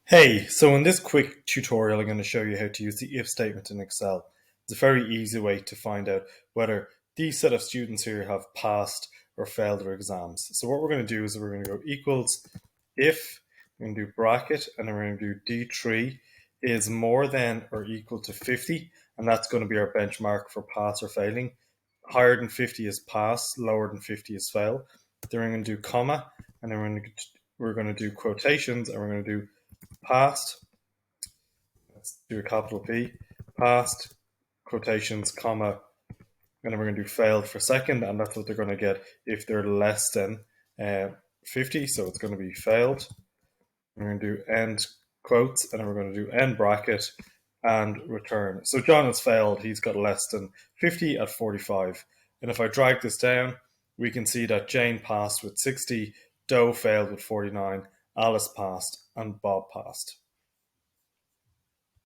Hey, so in this quick tutorial, I'm going to show you how to use the if statement in Excel. It's a very easy way to find out whether these set of students here have passed or failed their exams. So what we're going to do is we're going to go equals if, we're going to do bracket, and then we're going to do D3 is more than or equal to 50, and that's going to be our benchmark for pass or failing. Higher than 50 is pass, lower than 50 is fail. Then we're going to do comma, and then we're going to do quotations, and we're going to do past, let's do a capital P, past, quotations, comma, and then we're going to do failed for second, and that's what they're going to get if they're less than 50, so it's going to be failed. We're going to do end quotes, and then we're going to do end bracket and return. So John has failed, he's got less than 50 at 45. And if I drag this down, we can see that Jane passed with 60, Doe failed with 49, Alice passed, and Bob passed.